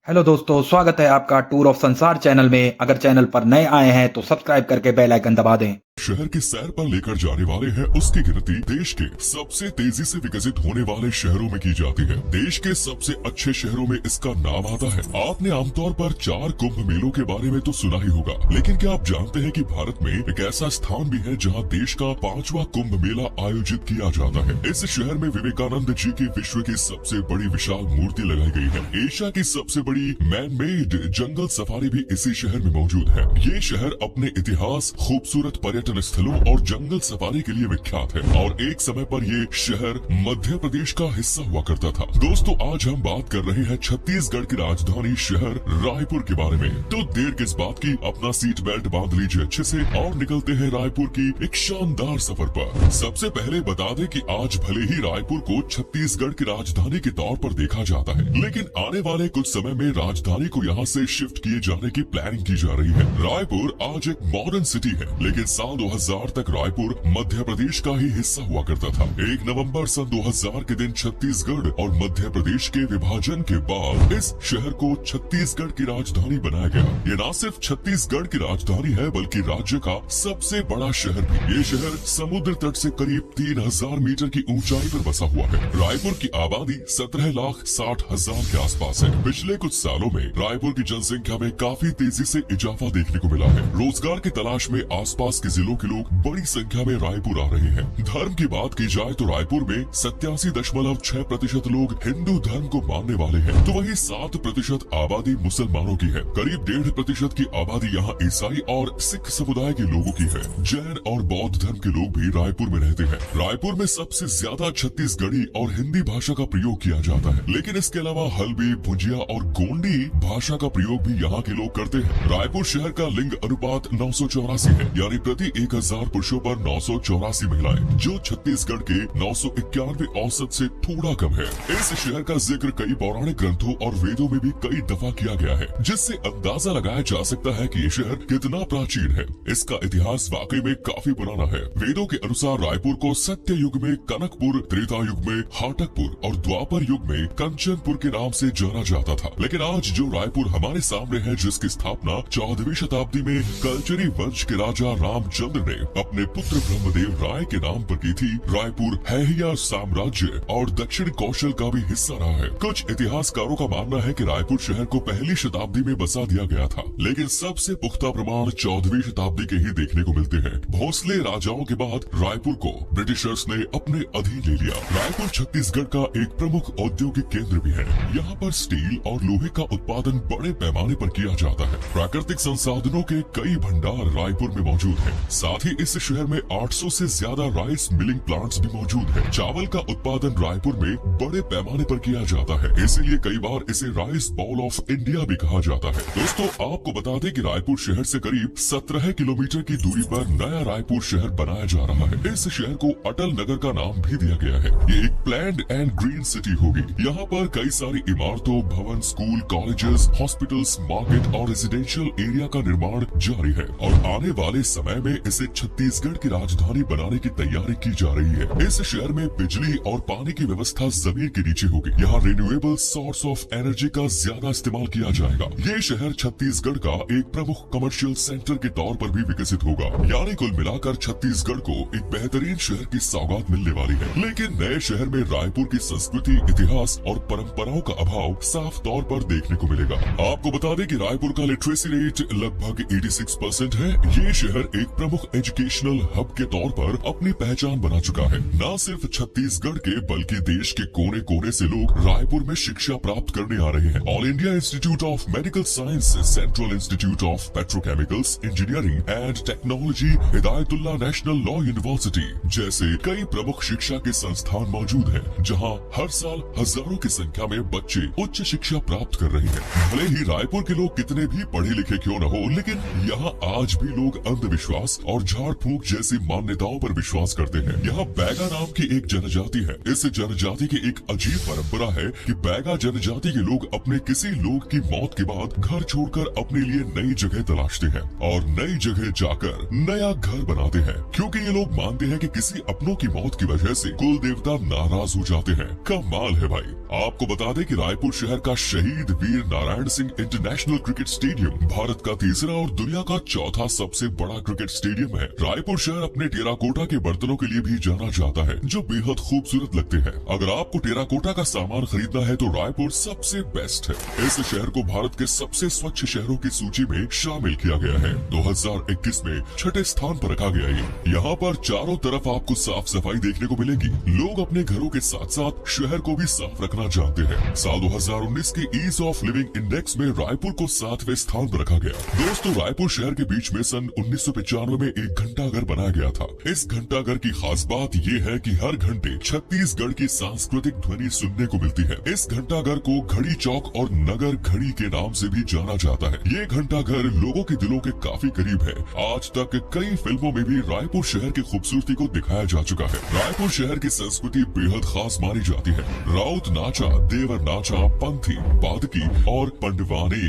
Hello दोस्तों, स्वागत है आपका टूर ऑफ संसार चैनल में। अगर चैनल पर नए आए हैं तो सब्सक्राइब करके बेल आइकन दबा दें। शहर की सैर पर लेकर जाने वाले हैं उसकी गिनती देश के सबसे तेजी से विकसित होने वाले शहरों में की जाती है। देश के सबसे अच्छे शहरों में इसका नाम आता है। आपने आमतौर पर 4 कुंभ मेलों के बारे में तो सुना ही होगा, लेकिन क्या आप जानते हैं कि भारत में एक ऐसा स्थान भी है जहां देश का 5वां कुंभ मेला आयोजित किया जाता है। इस शहर में विवेकानंद जी की विश्व की सबसे बड़ी विशाल मूर्ति लगाई गई है। एशिया की सबसे बड़ी मैन मेड जंगल सफारी भी इसी शहर में मौजूद है। ये शहर अपने इतिहास, खूबसूरत पर्यटन स्थलों और जंगल सफारी के लिए विख्यात है और एक समय पर ये शहर मध्य प्रदेश का हिस्सा हुआ करता था। दोस्तों, आज हम बात कर रहे हैं छत्तीसगढ़ की राजधानी शहर रायपुर के बारे में। तो देर किस बात की, अपना सीट बेल्ट बांध लीजिए अच्छे से और निकलते हैं रायपुर की एक शानदार सफर पर। सबसे पहले बता दें कि आज भले ही रायपुर को छत्तीसगढ़ की राजधानी के तौर पर देखा जाता है, लेकिन आने वाले कुछ समय में राजधानी को यहाँ से शिफ्ट किए जाने की प्लानिंग की जा रही है। रायपुर आज एक मॉडर्न सिटी है, लेकिन साल 2000 तक रायपुर मध्य प्रदेश का ही हिस्सा हुआ करता था। 1 नवंबर सन 2000 के दिन छत्तीसगढ़ और मध्य प्रदेश के विभाजन के बाद इस शहर को छत्तीसगढ़ की राजधानी बनाया गया। ये न सिर्फ छत्तीसगढ़ की राजधानी है, बल्कि राज्य का सबसे बड़ा शहर भी। ये शहर समुद्र तट से करीब 3000 मीटर की ऊंचाई पर बसा हुआ है। रायपुर की आबादी 17,60,000 के आसपास है। पिछले कुछ सालों में रायपुर की जनसंख्या में काफी तेजी से इजाफा देखने को मिला है। रोजगार की तलाश में आसपास के जिलों के लोग बड़ी संख्या में रायपुर आ रहे हैं। धर्म की बात की जाए तो रायपुर में 87.6% लोग हिंदू धर्म को मानने वाले हैं, तो वहीं 7% आबादी मुसलमानों की है। करीब 1.5% की आबादी यहाँ ईसाई और सिख समुदाय के लोगों की है। जैन और बौद्ध धर्म के लोग भी रायपुर में रहते हैं। रायपुर में सबसे ज्यादा छत्तीसगढ़ी और हिंदी भाषा का प्रयोग किया जाता है, लेकिन इसके अलावा हल्बी, भुजिया और गोंडी भाषा का प्रयोग भी यहाँ के लोग करते हैं। रायपुर शहर का लिंग अनुपात 984 है, यानी प्रति 1000 पुरुषों पर 984 महिलाएं, जो छत्तीसगढ़ के 991 औसत से थोड़ा कम है। इस शहर का जिक्र कई पौराणिक ग्रंथों और वेदों में भी कई दफा किया गया है, जिससे अंदाजा लगाया जा सकता है कि ये शहर कितना प्राचीन है। इसका इतिहास वाकई में काफी पुराना है। वेदों के अनुसार रायपुर को सत्य युग में कनकपुर, त्रेता युग में हाटकपुर और द्वापर युग में कंचनपुर के नाम से जाना जाता था। लेकिन आज जो रायपुर हमारे सामने है, जिसकी स्थापना 14वीं शताब्दी में कलचरी वंश के राजा रामचंद्र ने अपने पुत्र ब्रह्मदेव राय के नाम पर की थी, रायपुर हैहिया साम्राज्य और दक्षिण कौशल का भी हिस्सा रहा है। कुछ इतिहासकारों का मानना है कि रायपुर शहर को पहली शताब्दी में बसा दिया गया था, लेकिन सबसे पुख्ता प्रमाण 14वीं शताब्दी के ही देखने को मिलते हैं। भोसले राजाओं के बाद रायपुर को ब्रिटिशर्स ने अपने अधीन ले लिया। रायपुर छत्तीसगढ़ का एक प्रमुख औद्योगिक केंद्र भी है। यहाँ पर स्टील और लोहे का उत्पादन बड़े पैमाने पर किया जाता है। प्राकृतिक संसाधनों के कई भंडार रायपुर में मौजूद है। साथ ही इस शहर में 800 से ज्यादा राइस मिलिंग प्लांट्स भी मौजूद है। चावल का उत्पादन रायपुर में बड़े पैमाने पर किया जाता है, इसीलिए कई बार इसे राइस बॉल ऑफ इंडिया भी कहा जाता है। दोस्तों, आपको बता दें कि रायपुर शहर से करीब 17 किलोमीटर की दूरी पर नया रायपुर शहर बनाया जा रहा है। इस शहर को अटल नगर का नाम भी दिया गया है। ये एक प्लैन्ड एंड ग्रीन सिटी होगी। यहाँ पर कई सारी इमारतों, भवन, स्कूल, कॉलेजेस, हॉस्पिटल्स, मार्केट और रेजिडेंशियल एरिया का निर्माण जारी है और आने वाले समय में इसे छत्तीसगढ़ की राजधानी बनाने की तैयारी की जा रही है। इस शहर में बिजली और पानी की व्यवस्था जमीन के नीचे होगी। यहाँ रिन्यूएबल सोर्स ऑफ एनर्जी का ज्यादा इस्तेमाल किया जाएगा। ये शहर छत्तीसगढ़ का एक प्रमुख कमर्शियल सेंटर के तौर पर भी विकसित होगा। यानी कुल मिलाकर छत्तीसगढ़ को एक बेहतरीन शहर की सौगात मिलने वाली है। लेकिन नए शहर में रायपुर की संस्कृति, इतिहास और परंपराओं का अभाव साफ तौर पर देखने को मिलेगा। आपको बता दें कि रायपुर का लिटरेसी रेट लगभग 86% है। ये शहर एक प्रमुख एजुकेशनल हब के तौर पर अपनी पहचान बना चुका है। न सिर्फ छत्तीसगढ़ के बल्कि देश के कोने कोने से लोग रायपुर में शिक्षा प्राप्त करने आ रहे हैं। All India institute of medical science, central institute of petrochemicals, engineering and technology, Hidayatullah national law university जैसे कई प्रमुख शिक्षा के संस्थान मौजूद हैं, जहां हर साल हजारों की संख्या में बच्चे उच्च शिक्षा प्राप्त कर रहे हैं। भले ही रायपुर के लोग कितने भी पढ़े लिखे क्यों न हो, लेकिन यहाँ आज भी लोग अंधविश्वास अंधविश्वास और झाड़ फूंक जैसी मान्यताओं पर विश्वास करते हैं। यहाँ बैगा नाम की एक जनजाति है। इस जनजाति की एक अजीब परंपरा है कि बैगा जनजाति के लोग अपने किसी लोग की मौत के बाद घर छोड़कर अपने लिए नई जगह तलाशते हैं और नई जगह जाकर नया घर बनाते हैं, क्योंकि ये लोग मानते हैं कि किसी अपनों की मौत की वजह से कुल देवता नाराज हो जाते हैं। कमाल है भाई। आपको बता दें कि रायपुर शहर का शहीद Veer Narayan Singh international cricket stadium Bharat का तीसरा और दुनिया का चौथा सबसे बड़ा क्रिकेट स्टेडियम है। रायपुर शहर अपने टेराकोटा के बर्तनों के लिए भी जाना जाता है, जो बेहद खूबसूरत लगते हैं। अगर आपको टेराकोटा का सामान खरीदना है तो रायपुर सबसे बेस्ट है। इस शहर को भारत के सबसे स्वच्छ शहरों की सूची में शामिल किया गया है। 2021 में छठे स्थान पर रखा गया है। यहाँ पर चारों तरफ आपको साफ सफाई देखने को मिलेगी। लोग अपने घरों के साथ साथ शहर को भी साफ रखना चाहते हैं। साल 2019 के ईज ऑफ लिविंग इंडेक्स में रायपुर को 7वें स्थान पर रखा गया। दोस्तों, रायपुर शहर के बीच में सन 1995 में एक घंटाघर बनाया गया था। इस घंटाघर की खास बात ये है कि हर घंटे छत्तीसगढ़ की सांस्कृतिक ध्वनि सुनने को मिलती है। इस घंटाघर को घड़ी चौक और नगर घड़ी के नाम से भी जाना जाता है। ये घंटाघर लोगों के दिलों के काफी करीब है। आज तक कई फिल्मों में भी रायपुर शहर की खूबसूरती को दिखाया जा चुका है। रायपुर शहर की संस्कृति बेहद खास मानी जाती है। राउत नाचा, देवर नाचा, पंथी, बादकी और पंडवानी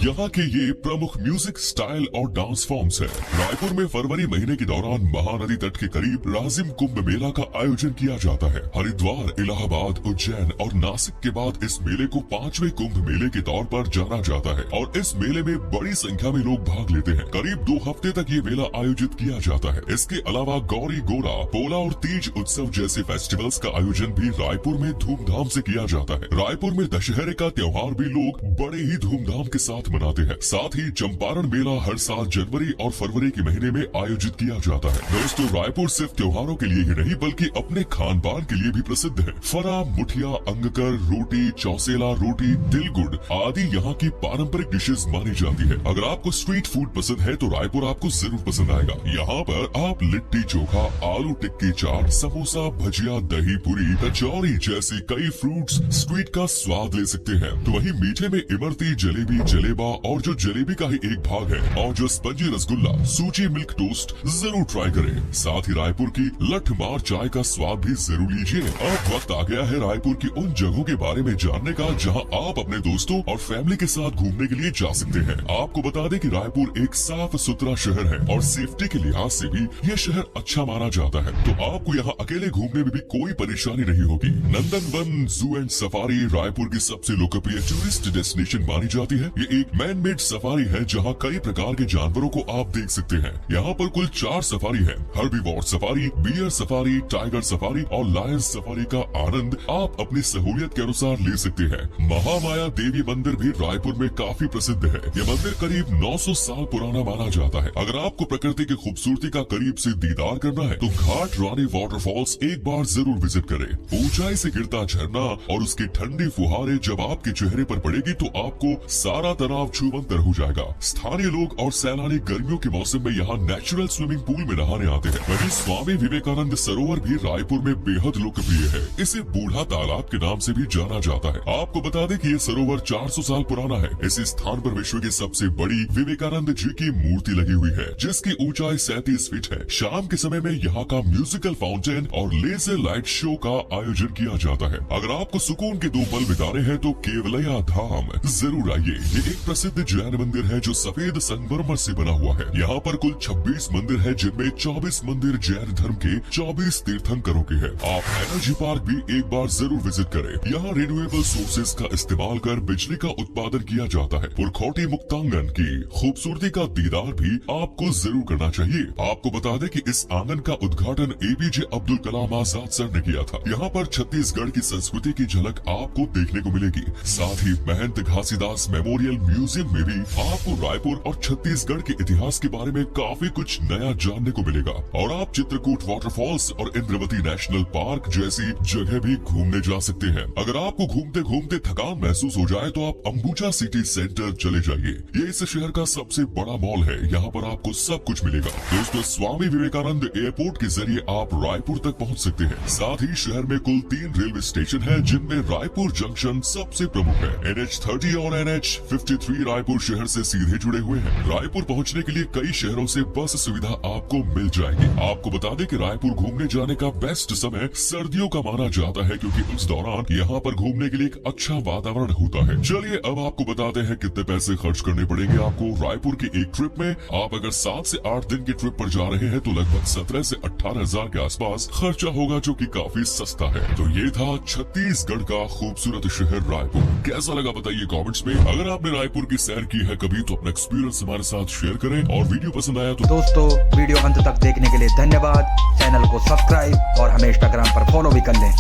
यहाँ के ये प्रमुख म्यूजिक स्टाइल और डांस फॉर्म्स है। रायपुर में फरवरी महीने के दौरान महानदी तट के करीब राजिम कुंभ मेला का आयोजन किया जाता है। हरिद्वार, इलाहाबाद, उज्जैन और नासिक के बाद इस मेले को 5वें कुंभ मेले के तौर पर जाना जाता है और इस मेले में बड़ी संख्या में लोग भाग लेते हैं। करीब 2 हफ्ते तक ये मेला आयोजित किया जाता है। इसके अलावा गौरी गोरा, पोला और तीज उत्सव जैसे फेस्टिवल्स का आयोजन भी रायपुर में धूमधाम से किया जाता है। रायपुर में दशहरे का त्योहार भी लोग बड़े ही धूमधाम के साथ मनाते हैं। साथ ही चंपारण मेला हर साल जनवरी और फरवरी के महीने में आयोजित किया जाता है। दोस्तों, रायपुर सिर्फ त्योहारों के लिए ही नहीं बल्कि अपने खान पान के लिए भी प्रसिद्ध है। फरा, मुठिया, अंगकर, रोटी, चौसेला रोटी, तिलगुड़ आदि यहाँ की पारंपरिक डिशेस मानी जाती है। अगर आपको स्ट्रीट फूड पसंद है तो रायपुर आपको जरूर पसंद आएगा। यहाँ पर आप लिट्टी चोखा, आलू टिक्की चाट, समोसा, भजिया, दही पूरी, कचौरी जैसी कई फ्रूट्स स्ट्रीट का स्वाद ले सकते हैं। तो वहीं मीठे में इमरती, जलेबी, जलेबा और जो जलेबी का ही एक भाग है और जो स्पंजी रसगुल्ला, सूजी मिल्क टोस्ट जरूर ट्राई करें। साथ ही रायपुर की लठ मार चाय का स्वाद भी जरूर लीजिए। अब वक्त आ गया है रायपुर की उन जगहों के बारे में जानने का जहां आप अपने दोस्तों और फैमिली के साथ घूमने के लिए जा सकते हैं। आपको बता दें कि रायपुर एक साफ सुथरा शहर है और सेफ्टी के लिहाज से भी यह शहर अच्छा माना जाता है। तो आपको यहाँ अकेले घूमने में भी कोई परेशानी नहीं होगी। नंदन वन जू एंड सफारी रायपुर की सबसे लोकप्रिय टूरिस्ट डेस्टिनेशन मानी जाती है। ये एक मैन मेड सफारी है जहाँ कई प्रकार के जानवरों को आप देख सकते हैं। यहाँ पर कुल 4 सफारी है। Herbivore safari, bear safari, tiger safari और लायन सफारी का आनंद आप अपनी सहूलियत के अनुसार ले सकते हैं। महामाया देवी मंदिर भी रायपुर में काफी प्रसिद्ध है। यह मंदिर करीब 900 साल पुराना माना जाता है। अगर आपको प्रकृति की खूबसूरती का करीब से दीदार करना है तो घाट रानी वाटरफॉल्स एक बार जरूर विजिट करें। ऊंचाई से गिरता झरना और उसकी ठंडी फुहारें जब आपके चेहरे पर पड़ेगी तो आपको सारा तनाव छूमंतर हो जाएगा। स्थानीय लोग और सैलानी गर्मियों के मौसम में यहाँ नेचुरल स्विमिंग पूल में नहाने आते हैं। वहीं स्वामी विवेकानंद सरोवर भी रायपुर में बेहद लोकप्रिय है। इसे बूढ़ा तालाब के नाम से भी जाना जाता है। आपको बता दें कि ये सरोवर 400 साल पुराना है। इस स्थान पर विश्व की सबसे बड़ी विवेकानंद जी की मूर्ति लगी हुई है जिसकी ऊंचाई 37 फीट है। शाम के समय में यहाँ का म्यूजिकल फाउंटेन और लेजर लाइट शो का आयोजन किया जाता है। अगर आपको सुकून के 2 पल बिताने हैं तो केवलया धाम जरूर आइए। ये एक प्रसिद्ध जैन मंदिर है जो सफेद संगमरमर से बना हुआ है। यहाँ पर कुल 26 मंदिर है जिनमें 24 मंदिर जैन धर्म के 24 तीर्थंकरों के हैं। आप एनर्जी पार्क भी एक बार जरूर विजिट करें। यहाँ रिन्यूएबल सोर्सेज का इस्तेमाल कर बिजली का उत्पादन किया जाता है। पुरखौटी मुक्तांगन की खूबसूरती का दीदार भी आपको जरूर करना चाहिए। आपको बता दें कि इस आंगन का उद्घाटन APJ अब्दुल कलाम आजाद सर ने किया था। यहाँ पर छत्तीसगढ़ की संस्कृति की झलक आपको देखने को मिलेगी। साथ ही महंत घासीदास मेमोरियल म्यूजियम में भी आपको रायपुर और छत्तीसगढ़ के इतिहास के बारे में काफी कुछ नया जानने को मिलेगा। और आप चित्रकूट वाटरफॉल्स और इंद्रवती नेशनल पार्क जैसी जगह भी घूमने जा सकते हैं। अगर आपको घूमते घूमते थकान महसूस हो जाए तो आप अंबुजा सिटी सेंटर चले जाइए। ये इस शहर का सबसे बड़ा मॉल है। यहाँ पर आपको सब कुछ मिलेगा। दोस्तों, स्वामी विवेकानंद एयरपोर्ट के जरिए आप रायपुर तक पहुँच सकते हैं। साथ ही शहर में कुल 3 रेलवे स्टेशन है जिनमें रायपुर जंक्शन सबसे प्रमुख है। NH30 और NH53 रायपुर शहर से सीधे जुड़े हुए हैं। रायपुर पहुँचने के लिए कई शहरों से बस सुविधा आपको मिल जाएगी। आपको बता दें कि रायपुर घूमने जाने का बेस्ट समय सर्दियों का माना जाता है, क्योंकि उस दौरान यहाँ पर घूमने के लिए एक अच्छा वातावरण होता है। चलिए अब आपको बताते हैं कितने पैसे खर्च करने पड़ेंगे आपको रायपुर की एक ट्रिप में। आप अगर 7 से 8 दिन की ट्रिप पर जा रहे हैं तो लगभग 17 से 18 हजार के आसपास खर्चा होगा, जो कि काफी सस्ता है। तो ये था छत्तीसगढ़ का खूबसूरत शहर रायपुर। कैसा लगा बताइए कमेंट्स में। अगर आपने रायपुर की सैर की है कभी तो अपना एक्सपीरियंस हमारे साथ शेयर करें, और वीडियो पसंद आया तो दोस्तों वीडियो अंत तक देखने के लिए धन्यवाद। चैनल को सब्सक्राइब और हमें इंस्टाग्राम पर फॉलो भी कर लें।